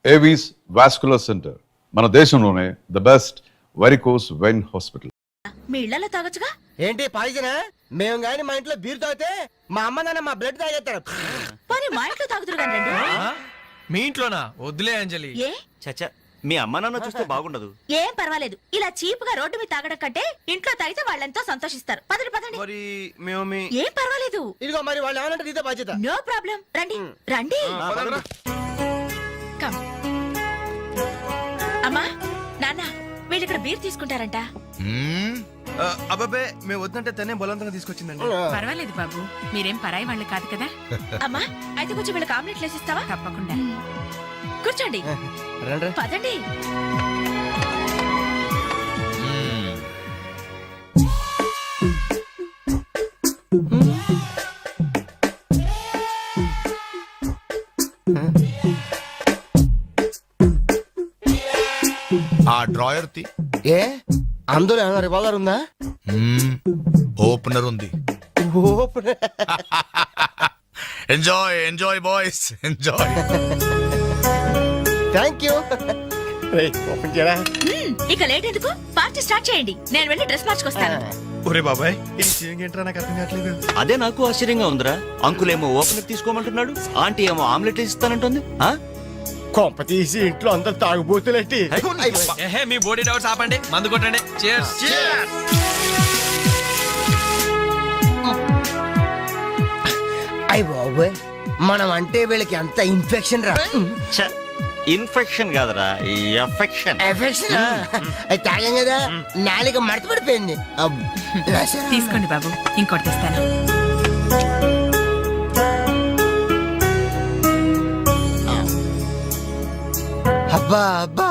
Avis vascular centre, మన దేశంలోనే the best varicose vein hospital. మీ ఇళ్లలో తాగొచ్చుగా. ఏంటి పాయిజనా? మేము గాని మా ఇంట్లో బీర్ తాగితే మా అమ్మ నాన్న మా బ్లడ్ తాగేస్తారు. పోనీ మా ఇంట్లో తాగుతురు కానీ రండి. మీ ఇంట్లోనా? వద్దులే అంజలి. ఏ చచ్చా, మీ అమ్మ నాన్న చూస్తే బాగుండదు. ఏం పర్వాలేదు. ఇలా చీప్ గా రోడ్డు మీద తాగడం కంటే ఇంట్లో తాగితే వాళ్ళెంతో సంతోషిస్తారు. పదండి పదండి. మరి మేము ఏం పర్వాలేదు. ఇదిగో మరి వాళ్ళు ఏమనంటే నీతో బాధ్యత. No problem. రండి రండి. కమ్. అమ్మా నాన్న వీళ్ళు ఇక్కడ బీర్ తీసుకుంటారంట. అబ్బాబే మేము వద్దంటే తనే బలవంతంగా తీసుకొచ్చిందండి. పర్వాలేదు బాబు, మీరేం పరాయి వాళ్ళు కాదు కదా. అమ్మా అయితే కొంచెం వీళ్ళకి ఆమ్లెట్లు వేసిస్తావా? తప్పకుండా. కూర్చోండి. రండి. పదండి. ఆ డ్రాయర్ తి ఏ అందులో ఏమైనా రివాల్వర్ ఉందా? ఓపెనర్ ఉంది. Enjoy enjoy boys enjoy. Thank you. Open చేయరా. ఇక లేట్ ఎందుకు, పార్టీ స్టార్ట్ చేయండి. నేను వెళ్ళి డ్రెస్ మార్చుకొస్తాను. ఒరే బాబాయ్, ఇది సీయింగ్ ఏంట్రా, నాకు అర్థం కావట్లేదు. అదే నాకు ఆశ్చర్యంగా ఉందిరా. అంకుల్ ఏమో ఓపెనర్ తీసుకోమంటున్నాడు, ఆంటీ ఏమో ఆమ్లెట్ ఇస్తానంటుంది. కొంప తీసి ఇంట్లో అందరు తాగుబోతులేంటి? ఏహే, మీ బాడీ డౌట్స్ ఆపండి, మందు కొట్టండి. Cheers. అయ్య బాబోయ్, మనం అంటే వీళ్ళకి ఎంత ఇన్ఫెక్షన్ రా. ఇన్ఫెక్షన్ కాదురా, ఎఫెక్షన్. ఎఫెక్షన్ అది తాగాం కదా, నాలుక మడత పడిపోయింది. తీసుకోండి బాబు, ఇంకోటి తెస్తాను. అబ్బా అబ్బా,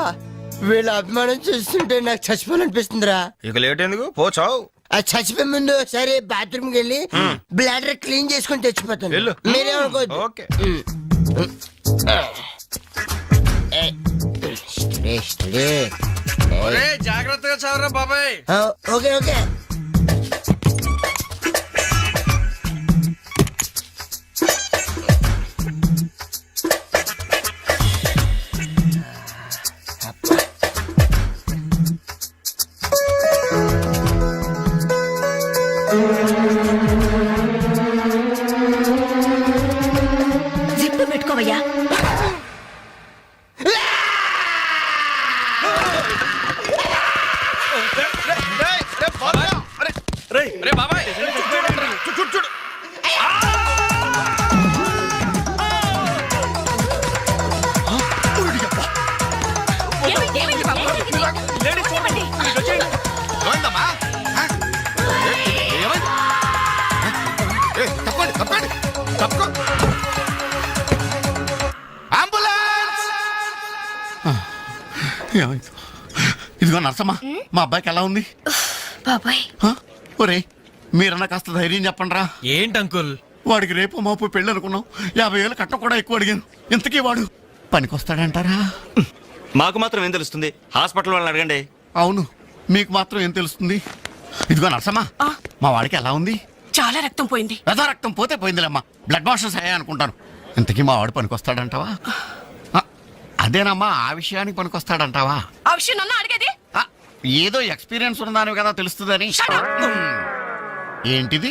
వీళ్ళ అభిమానం చూస్తుంటే నాకు చచ్చిపోవాలనిపిస్తుందిరా. ఇక లేట్ ఎందుకు, పోచావు. అది చచ్చిపోయే ముందు సరే బాత్రూమ్కి వెళ్ళి బ్లాడర్ క్లీన్ చేసుకుని తెచ్చిపోతాను. వెళ్ళు. మీరేమనుకోవద్దు. ఓకే. ఒరే, జాగ్రత్తగా చావరా బాబాయ్. Okay okay. జిప్పు పెట్టుకోవయ్యా. రే బాబాయ్, చూడు. ఏమైంది బాబు? ఏమైంది? ఏమైందమ్మా? ఏమైంది? తప్పండి తప్పండి తప్పుకో. అంబులెన్స్! ఏమైంది? ఇదిగో నర్సమ్మా, మా అబ్బాయికి ఎలా ఉంది? బాబాయ్ ఒరే, మీరన్నా కాస్త ధైర్యం చెప్పండి రా. ఏంటి అంకుల్? వాడికి రేపు మాపు పెళ్ళి అనుకున్నాం. 50,000 కట్నం కూడా ఎక్కువ అడిగాను. ఇంతకీ వాడు పనికొస్తాడంటారా? మాకు మాత్రం ఏం తెలుస్తుంది, హాస్పిటల్ వాళ్ళని అడగండి. అవును, మీకు మాత్రం ఏం తెలుస్తుంది? ఇదిగో నర్సమ్మా, మా వాడికి ఎలా ఉంది? చాలా రక్తం పోయింది. రథ రక్తం పోతే పోయిందిలేమ్మా, బ్లడ్ వాషెస్ అయ్యా అనుకుంటాను. ఇంతకీ మా వాడు పనికొస్తాడంటావా? అదేనమ్మా, ఆ విషయానికి పనికొస్తాడంటావా? ఆ విషయం నన్ను అడిగేది? ఏదో ఎక్స్పీరియన్స్ ఉన్నదాని కదా తెలుస్తుందని. ఏంటిది,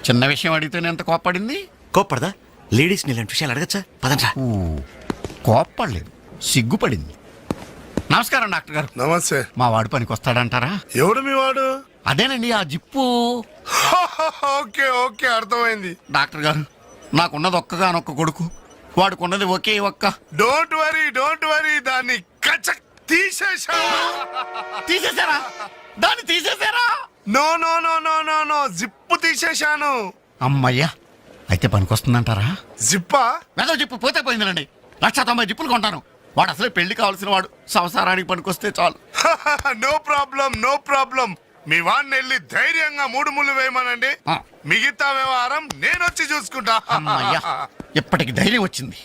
చిన్న విషయం అడిగితేనే ఎంత కోప్పడింది? కోప్పడదా? లేడీస్ ఇలాంటి విషయాలు అడగచ్చా? పదండ్రా. కోప్పడలేదు, సిగ్గుపడింది. నమస్కారం డాక్టర్ గారు. నమస్తే. మా వాడు పనికొస్తాడంటారా? ఎవడు మీ వాడు? అదేనండి ఆ జిప్పు. ఓకే ఓకే, అర్థమైంది. డాక్టర్ గారు, నాకున్నది ఒక్కగానొక్క కొడుకు, వాడుకున్నది ఒకే ఒక్క. డోంట్ వరీ, దాన్ని కచక్ తీసేశా. తీసేశారా? దాన్ని తీసేశారా? No no no no no no, zip తీసేశాను. అమ్మయ్యా, అయితే పనికొస్తుందంటారా? జిప్పా? వెదవ జిప్పు పోతే పోయిందిలండి. 190 జిప్పులు కొంటాను. వాడు అసలే పెళ్లి కావాల్సిన వాడు, సంసారానికి పనికొస్తే చాలు. No problem. మీ వాడిని వెళ్ళి ధైర్యంగా 3 ముళ్ళు వేయమనండి. మిగతా వ్యవహారం నేను వచ్చి చూసుకుంటా. అమ్మయ్యా, ఇప్పటికి ధైర్యం వచ్చింది.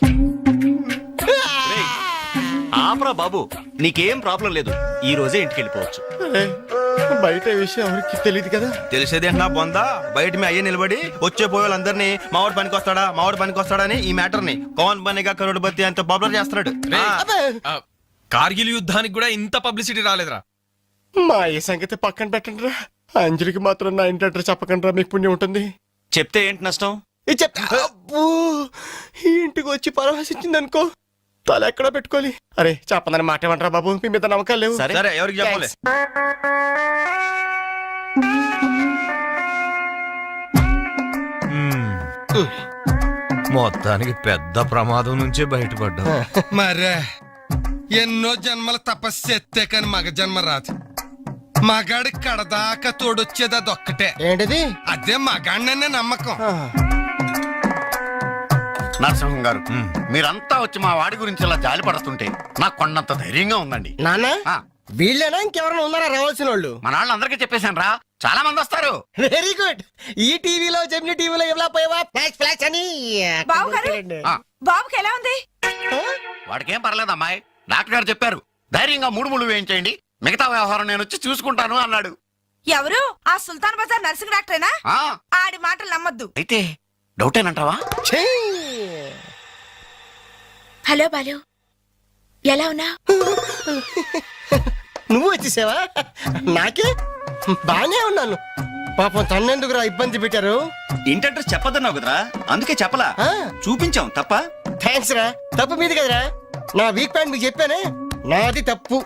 ఆపరా బాబు, నీకేం ప్రాబ్లం లేదు. ఈ రోజే ఇంటికి వెళ్ళిపోవచ్చు. బయట విషయం ఎవరికి తెలియదు కదా. తెలిసేది నా బొందా బయట మీ అయ్యే నిలబడి వచ్చే పోయే వాళ్ళందరినీ మావాడు పనికి వస్తాడని ఈ మ్యాటర్ ని కౌన్ బనేగా కరోడ్పతి అంత పాపులర్ చేస్తున్నాడు. కార్గిల్ యుద్ధానికి కూడా ఇంత పబ్లిసిటీ రాలేదురా. మా ఈ సంగతి పక్కన పెట్టండి రా. అంజలికి మాత్రం నా ఇంటి అడ్రస్ చెప్పకండి రా, మీకు పుణ్యం ఉంటుంది. చెప్తే ఏంటి నష్టం? ఇది చెప్తా. అబ్బో, ఈ ఇంటికి వచ్చి పరామర్శించింది అనుకో, తల ఎక్కడ పెట్టుకోవాలి. అరే చెప్పదని మాట ఏమంటారా బాబు, మీ మీద నమ్మకాలు లేవు. సరే ఎవరికి చెప్పాలి? మొత్తానికి పెద్ద ప్రమాదం నుంచే బయటపడ్డా. మరే ఎన్నో జన్మల తపస్సు ఎత్తే కాని మగ జన్మ రాదు. మగాడి కడదాకా తోడొచ్చేది అదొక్కటే. ఏంటిది? అదే మగాడిననే నమ్మకం. నరసింహం గారు, మీరంతా వచ్చి మా వాడి గురించి ఇలా జాలి పడుతుంటే నాకు కొండంత ధైర్యంగా ఉందండి. నాన్న ఆ, వీళ్ళేనా ఇంకెవరైనా ఉన్నారా రావాల్సిన వాళ్ళు? మన వాళ్ళందరికీ చెప్పేశాను రా, చాలా మంది వస్తారు. Very good. ఈ టీవీలో జెమిని టీవీలో ఎవలా పోయావా ఫ్లాష్ ఫ్లాష్ అని. బావగారు? ఆ, బాబుకి ఎలా ఉంది? వాడికేం పర్లేదు అమ్మాయి, డాక్టర్ గారు చెప్పారు ధైర్యంగా 3 ముళ్ళు వేయించేయండి, మిగతా వ్యవహారం నేను వచ్చి చూసుకుంటాను అన్నాడు. ఎవరు? ఆ సుల్తాన్ బజార్ నర్సింగ్ డాక్టరేనా? ఆ, ఆడి మాటలు నమ్మద్దు. అయితే డౌటేనంటావా? ఛీ! హలో బాలు, ఎలా ఉన్నా? నువ్వు వచ్చేసావా? నాకే బానే ఉన్నాను. పాపం తన్నెందుకురా ఇబ్బంది పెట్టారు? ఇంటి అడ్రస్ చెప్పదన్నావు కదరా, అందుకే చెప్పలా. ఆ. చూపించాం తప్ప. థ్యాంక్స్ రా. తప్పు మీది కదరా. నా వీక్ పాయింట్ మీకు చెప్పానే, నాది తప్పు.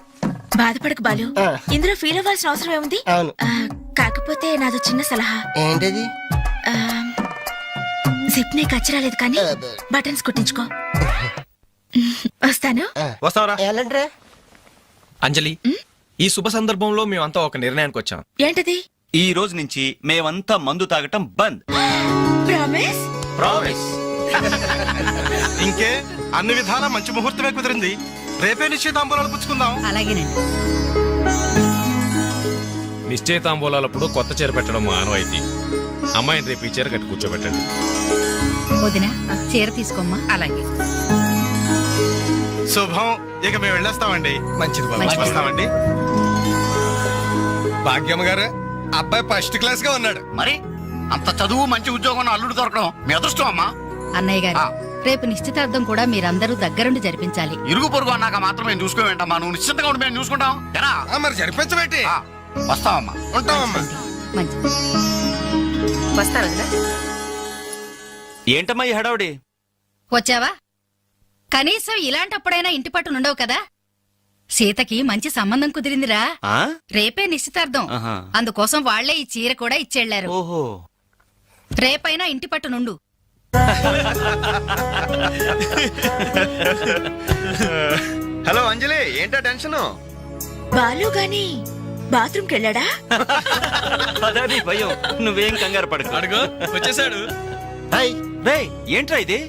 బాధపడకు బాలు, ఆ. ఇందులో ఫీల్ అవ్వాల్సిన అవసరం ఏముంది? అవును. కాకపోతే నాదో చిన్న సలహా. ఏంటది? జిప్ నే కచ్చరాలేదు కానీ బటన్స్ కుట్టించుకో. వస్తాను. వస్తావరా? ఎలాంటిరా? అంజలి, ఈ శుభ సందర్భంలో మేమంతా ఒక నిర్ణయానికి వచ్చాం. ఏంటది? ఈ రోజు నుంచి మేమంతా మందు తాగటం బంద్. ప్రామిస్? ప్రామిస్. ఇంకే అన్ని విధాలా మంచి ముహూర్తమే కుదిరింది. రేపే నిశ్చితాంబూలాలు పుచ్చుకుందాం. అలాగేనండి. నిశ్చయితాంబూలాలప్పుడు కొత్త చీర పెట్టడం ఆనవాయితీ. అమ్మాయిని రేపు ఈ చీర కట్టి కూర్చోబెట్టండి. వదిన చీర తీసుకోమ్మా. అలాగే. శుభం. ఇక మేము వెళ్ళేస్తామండి. మంచిది బాబు. మంచిది. వస్తామండి. భాగ్యమ్మ గారు, అబ్బాయి ఫస్ట్ క్లాస్ గా ఉన్నాడు. మరి అంత చదువు మంచి ఉద్యోగం ఉన్న అల్లుడు దొరకడం మీ అదృష్టం అమ్మా. అన్నయ్య గారు, ఆ. రేపు నిశ్చితార్థం కూడా మీరందరూ దగ్గరుండి జరిపించాలి. ఇరుగు పొరుగు అన్నాక మాత్రం మేము చూసుకోవేంటమ్మా, నువ్వు నిశ్చింతగా ఉండి మేము చూసుకుంటాం. ఎరా? ఆ, మరి జరిపించబెట్టి ఆ, వస్తామమ్మా. ఉంటామమ్మా. మంచిది. వస్తారా? ఏంటమ్మా ఈ హడావుడి? వచ్చావా? కనీసం ఇలాంటప్పుడైనా ఇంటి పట్టు నుండవు కదా. సీతకి మంచి సంబంధం కుదిరిందిరా. ఆ? రేపే నిశ్చితార్థం. ఆహా. అందుకోసం వాళ్లే ఈ చీర కూడా ఇచ్చెళ్లారు. ఓహో. రేపైనా ఇంటి పట్టు నుండు. హలో అంజలి, ఏంటా టెన్షన్? బాలు గాని బాత్రూమ్కి వెళ్ళాడా? అదే భయం. నువ్వేం కంగారు పడకు. అడుగు వచ్చేసాడు. హాయ్. రేయ్, ఏంట్రా ఇది?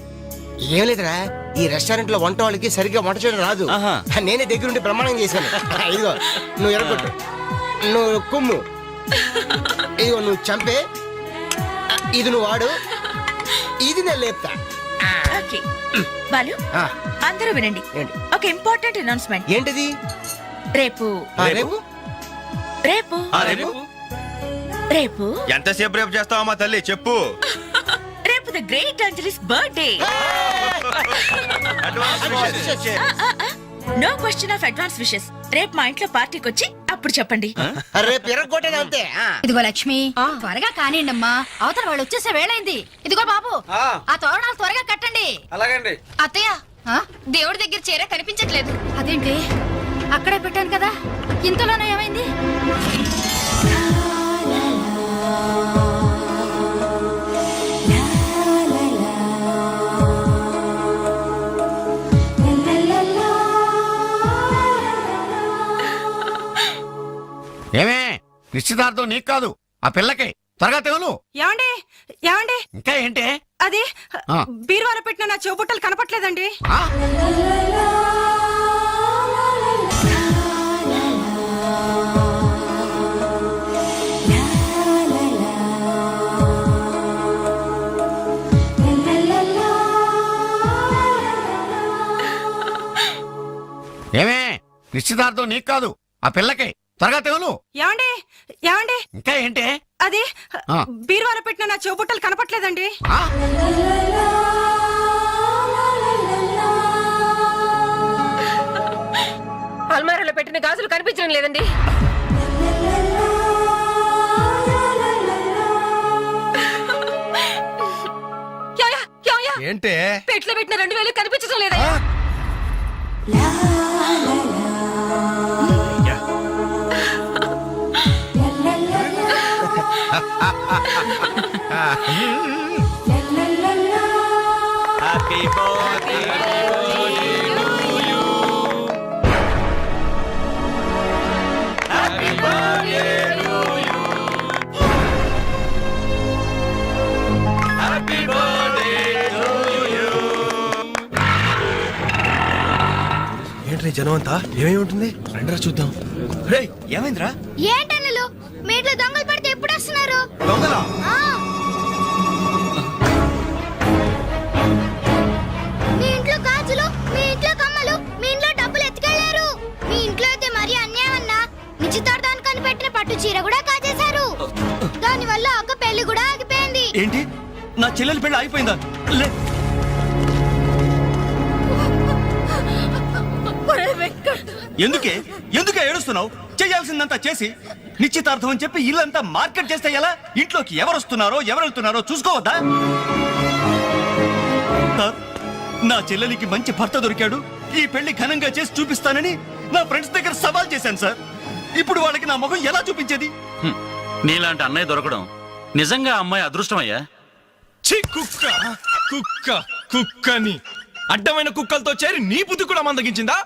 ఏం లేదురా, ఈ రెస్టారెంట్ లో వంట వాళ్ళకి సరిగ్గా వంట చేయడం రాదు. ఆహా. నేనే దగ్గరుండి ప్రమాణం చేశాను. ఇదిగో నువ్వు ఎరగొట్టు, నువ్వు కుమ్ము, ఇదిగో నువ్వు చంపే, ఇది నువ్వు వాడు, ఇది నేను లేపుతా. ఓకే బాలు, ఆ, అందరూ వినండి. ఏంటి? ఒక ఇంపార్టెంట్ అనౌన్స్మెంట్. ఏంటిది? రేపు రేపు రేపు రేపు రేపు ఎంతసేపు రేపు చేస్తావమ్మా తల్లి, చెప్పు. రేపు the great Anjali's birthday. No question of advance wishes. రేపు మా ఇంట్లో పార్టీకి వచ్చి అప్పుడు చెప్పండి. రేపు ఎరగొట్టేది అంతే. ఇదిగో లక్ష్మి, త్వరగా కానివ్వండమ్మా, అవతల వాళ్ళు వచ్చేసే వేళైంది. ఇదిగో బాబు, ఆ తోరణాలు త్వరగా కట్టండి. అలాగండి. అత్తయ్య, దేవుడి దగ్గర చీర కనిపించట్లేదు. అదేంటి? అక్కడే పెట్టాను కదా, ఇంతలోనే ఏమైంది? ఏమే, నిశ్చితార్థం నీకు కాదు ఆ పిల్లకి. త్వరగా తెలు. ఏమండి ఏమండి, ఇంకా ఏంటి? అది ఆ. బీరువాలో పెట్టిన నా చెవుబుట్టలు కనపట్లేదండి. ఆ? ఏమే, నిశ్చితార్థం నీకు కాదు ఆ పిల్లకి. త్వరగా తెలు. ఏమండి ఏమండి ఇంకా ఏంటి? అది ఆ. బీరువాలో పెట్టిన నా చెవుబుట్టలు కనపట్లేదండి. ఆ? అల్మారాలో పెట్టిన గాజులు కనిపించడం లేదండి. ఏంటే పెట్లో పెట్టిన 2000 కనిపించడం లేదండి. హ్యాపీ బర్త్డే ఏంటి జనం అంతా ఏమేమి ఉంటుంది రండిరా చూద్దాం. రే ఏమైందిరా? ఏంటన్నలు మీ ఇంట్లో దొంగలు పడితే ఎప్పుడు వస్తున్నారు? దొంగలా? మీ ఇంట్లో గాజులు, మీ ఇంట్లో కమ్మలు, మీ ఇంట్లో డబ్బులు ఎత్తుకెళ్లారు. మీ ఇంట్లో అయితే మరీ అన్యాయం అన్నా. నిశ్చితార్థానికి కనిపెట్టిన పట్టు చీర కూడా కాజేశారు. దాని వల్ల ఒక పెళ్లి కూడా ఆగిపోయింది. ఏంటి నా చెల్లెలి పెళ్లి అయిపోయిందా? లే ఎందుకే ఎందుకే ఏడుస్తున్నావు? చేయాల్సిందంతా చేసి నిశ్చితార్థం అని చెప్పి ఇల్లంతా మార్కెట్ చేస్తే ఎలా? ఇంట్లోకి ఎవరు వస్తున్నారో ఎవరు వెళ్తున్నారో చూసుకోవద్దా? సార్, నా చెల్లెలికి మంచి భర్త దొరికాడు, ఈ పెళ్లి ఘనంగా చేసి చూపిస్తానని నా ఫ్రెండ్స్ దగ్గర సవాల్ చేశాను సార్. ఇప్పుడు వాళ్ళకి నా ముఖం ఎలా చూపించేది? నీలాంటి అన్నయ్య దొరకడం నిజంగా అమ్మాయి అదృష్టమయ్యా. ఛీ, కుక్క కుక్క కుక్కని అడ్డమైన కుక్కలతో చేరి నీ బుద్ధి కూడా మందగించిందా?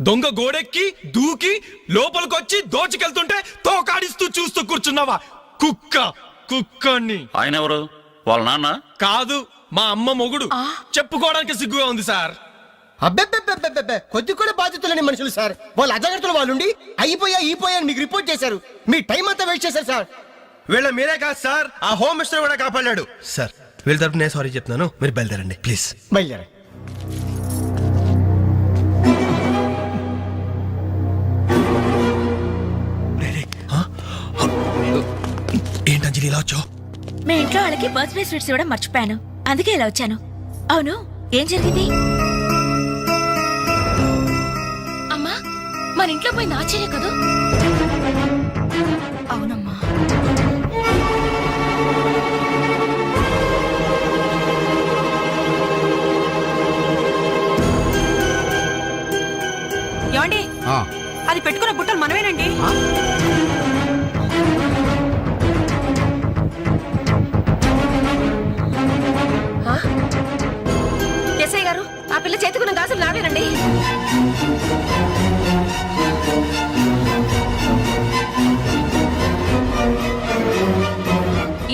దొంగ గోడెక్కి దూకి లోపలికొచ్చి దోచుకెళ్తుంటే తోకాడిస్తూ చూస్తూ కూర్చున్నావా? కుక్క కుక్కని. ఆయన ఎవరు? వాళ్ళ నాన్న? కాదు, మా అమ్మ మొగుడు. చెప్పుకోవడానికి సిగ్గుగా ఉంది సార్. అబ్బెబ్బెబ్బెబ్బెబ్బె కొద్ది కూడా బాధ్యత లేని మనుషులు సార్. వాళ్ళు అజాగ్రత్తలు వాళ్ళుండి అయిపోయా అని మీకు రిపోర్ట్ చేశారు. మీ టైం అంతా వేస్ట్ చేశారు సార్. వీళ్ళ మీరే కాదు సార్, ఆ హోమ్ మినిస్టర్ కూడా కాపాడాడు సార్. వీళ్ళ తరపు నేను సారీ చెప్తున్నాను, మీరు బయలుదేరండి ప్లీజ్. బయలుదేరా. ఏంటి అంజలి ఇలా వచ్చావు? మీ ఇంట్లో వాళ్ళకి బర్త్డే స్వీట్స్ ఇవ్వడం మర్చిపోయాను, అందుకే ఇలా వచ్చాను. అవును, ఏం జరిగింది? అమ్మా, మన ఇంట్లో పోయి ఆశ్చర్య కదూ? అవునమ్మా. ఏమండి అది పెట్టుకున్న బుట్టలు మనమేనండి. ఎస్ఐ గారు, ఆ పిల్ల చేతుకున్న గాజులు నావేనండి.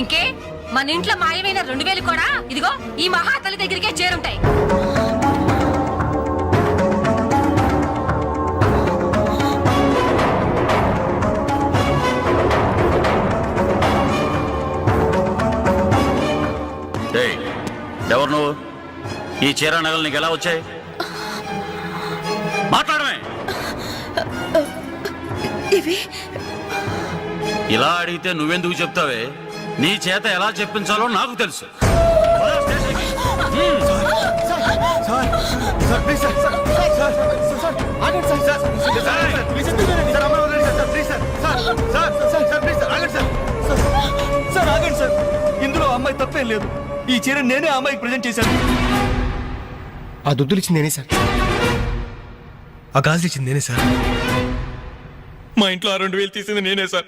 ఇంకే మన ఇంట్లో మాయమైన 2000 కూడా ఇదిగో ఈ మహాతల్లి దగ్గరికే చేరుంటాయి. ఎవరు నువ్వు? ఈ చీర నగలు నీకు ఎలా వచ్చాయి? మాట్లాడమే. ఇవి ఇలా అడిగితే నువ్వెందుకు చెప్తావే? నీ చేత ఎలా చెప్పించాలో నాకు తెలుసు. సార్ ఆగండి సార్, ఇందులో అమ్మాయి తప్పేం లేదు. ఈ చీర నేనే అమ్మాయికి ప్రజెంట్ చేశాను. ఆ దుద్దులు ఇచ్చింది నేనే సార్. ఆ గాజులు ఇచ్చింది నేనే సార్. మా ఇంట్లో ఆ 2000 తీసింది నేనే సార్.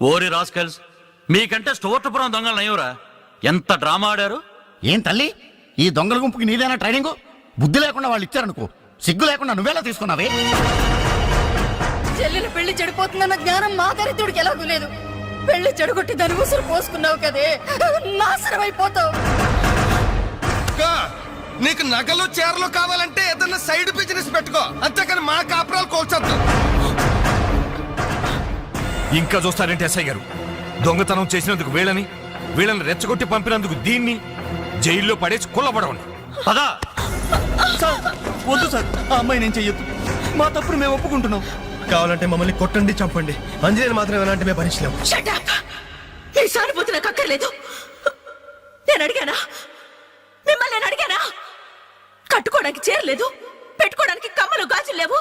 ఓరి రాస్కల్స్, మీకంటే స్టోర్టపురం దొంగలు నయ్యవరా? ఎంత డ్రామా ఆడారు. ఏం తల్లి, ఈ దొంగల గుంపుకి నీదేనా ట్రైనింగ్? బుద్ధి లేకుండా వాళ్ళు ఇచ్చారనుకో, సిగ్గు లేకుండా నువ్వెలా తీసుకున్నావే? చెల్లెలు పెళ్లి చెడిపోతుందన్న జ్ఞానం మా దరిద్రుడికి ఎలాగూ లేదు. పెళ్లి చెడగొట్టి దాని ఉసురు పోసుకున్నావు కదే, నాశనం అయిపోతావు. నీకు నగలు చీరలు కావాలంటే ఏదన్నా సైడ్ బిజినెస్ పెట్టుకో, అంతేకాని మా కాపురాలు కోల్చొద్దు. ఇంకా చూస్తారంటే ఎస్ఐ గారు, దొంగతనం చేసినందుకు వీళ్ళని రెచ్చగొట్టి పంపినందుకు దీన్ని జైల్లో పడేసి కుల్లబడవండి. పదా సార్, వద్దు సార్, ఆ అమ్మాయి నేను చెయ్యొద్దు. మా తప్పుడు మేము ఒప్పుకుంటున్నాం. కావాలంటే మమ్మల్ని కొట్టండి చంపండి అంజలిని మాత్రం ఎలాంటి మేము భరించలేం. Shut up! మీ సానుభూతి నాకు అక్కర్లేదు. నేను అడిగానా? మిమ్మల్ని నేను అడిగానా? కట్టుకోవడానికి చీరలేదు, పెట్టుకోవడానికి కమ్మలు గాజులు లేవు,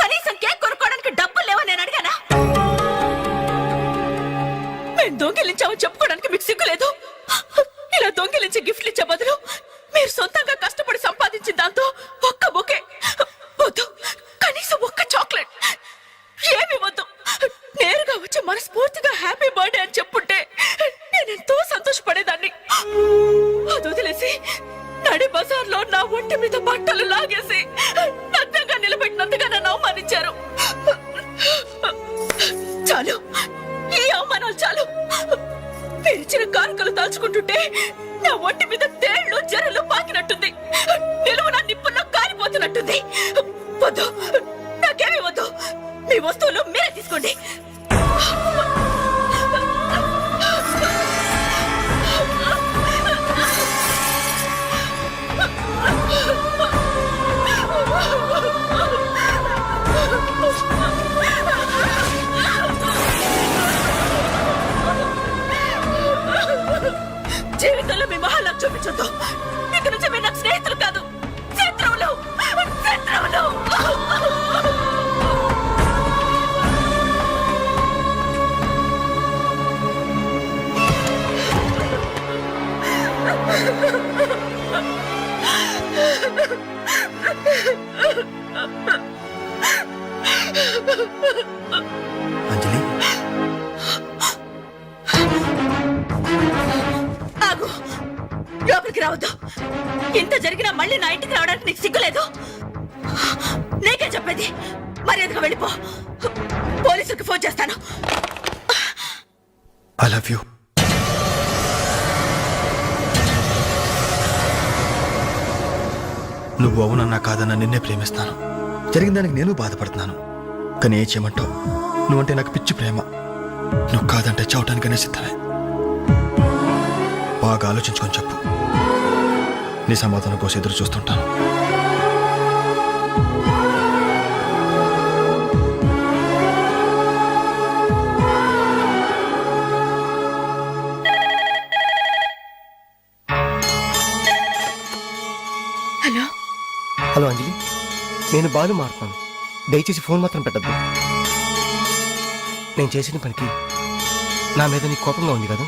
కనీసం కేక్ కొనుక్కోవడానికి డబ్బులు లేవని నేను అడిగానా? మేము దొంగిలించామని చెప్పుకోవడానికి మీకు సిగ్గులేదు. ఇలా దొంగిలించి గిఫ్ట్లు ఇచ్చే బదులు మీరు సొంతంగా కష్టపడి సంపాదించిన దాంతో ఒక్క బొకే వద్దు, కనీసం ఒక్క చాక్లెట్ ఏమి వద్దు, నేరుగా వచ్చి మనస్ఫూర్తిగా హ్యాపీ బర్త్డే అని చెప్పుంటే నేను ఎంతో సంతోషపడేదాన్ని. అది వదిలేసి నడి బజార్లో నా ఒంటి మీద బట్టలు లాగేసి నగ్నంగా నిలబెట్టినందుగా నన్ను అవమానించారు. చాలు, ఈ అవమానాలు చాలు. తెరిచిన కానుకలు దాచుకుంటుంటే నా ఒంటి మీద తేళ్లు జరలు పాకినట్టుంది, నిలువు నా నిప్పుల్లో కాలిపోతున్నట్టుంది. వద్దు, నాకేమీ వద్దు. మీ వస్తువులు మీరే తీసుకోండి. జీవితంలో మీ మహాలకు చూపించొద్దు. ఇక నుంచి మీరు నాకు స్నేహితులు కాదు, శత్రువులు. శత్రువులు. అంజలి, ఆగు, లోపలికి రావద్దు. ఇంత జరిగినా మళ్ళీ నా ఇంటికి రావడానికి నీకు సిగ్గులేదు? నీకే చెప్పేది, మర్యాదగా వెళ్ళిపో. పోలీసులకు ఫోన్ చేస్తాను. I love you. నువ్వు అవునన్నా కాదన్నా నిన్నే ప్రేమిస్తాను. జరిగిన దానికి నేను బాధపడుతున్నాను, కానీ ఏం చేయమంటావు? నువ్వంటే నాకు పిచ్చి ప్రేమ. నువ్వు కాదంటే చావటానికనే సిద్ధమే. బాగా ఆలోచించుకొని చెప్పు. నీ సమాధానం కోసం ఎదురు చూస్తుంటాను. హలో హలో అంజలి, నేను బాలు మారుతున్నాను. దయచేసి ఫోన్ మాత్రం పెట్టద్దు. నేను చేసిన పనికి నా మీద నీకు కోపంగా ఉంది కదా?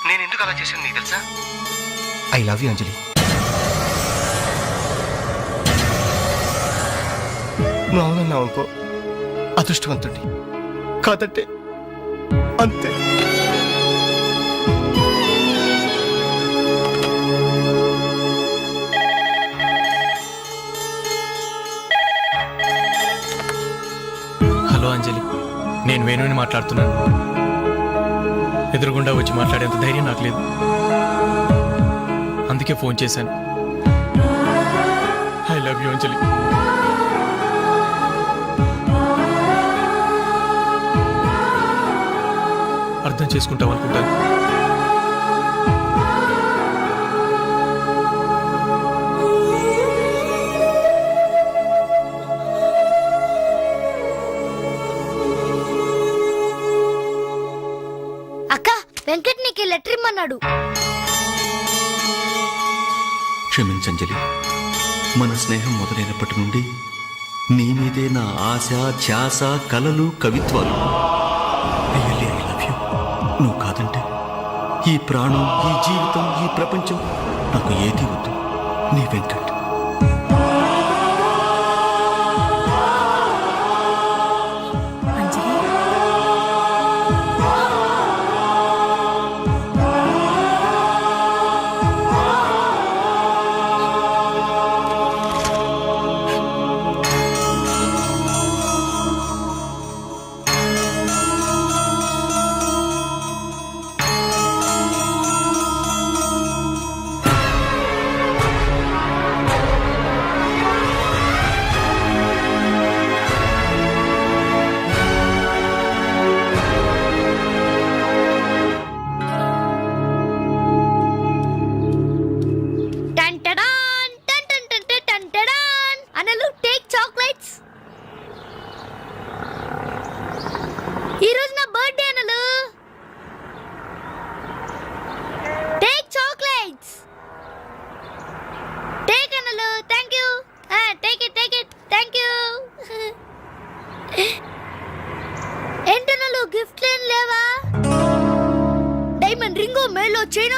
నేను ఎందుకు అలా చేశాను నీకు తెలుసా? ఐ లవ్ యూ అంజలి. నువ్వు అవునన్నావు అనుకో, అదృష్టవంతుడి. కాదంటే అంతే. హలో అంజలి, నేను వేణుని మాట్లాడుతున్నాను. ఎదురుగుండా వచ్చి మాట్లాడేంత ధైర్యం నాకు లేదు, అందుకే ఫోన్ చేశాను. ఐ లవ్ యూ అంజలి. అర్థం చేసుకుంటావు అనుకుంటాను. అక్క, వెంకట్ నీకు లెటర్ ఇమ్మన్నాడు. క్షమించంజలి, మన స్నేహం మొదలైనప్పటి నుండి నీ మీదే నా ఆశ, ధ్యాస, కలలు, కవిత్వాలు. Really I love you. నువ్వు కాదంటే ఈ ప్రాణం, ఈ జీవితం, ఈ ప్రపంచం నాకు ఏది వద్దు. నీ వెంకట్. గిఫ్ట్ లేవా? డైమండ్ రింగో మేలో చైనో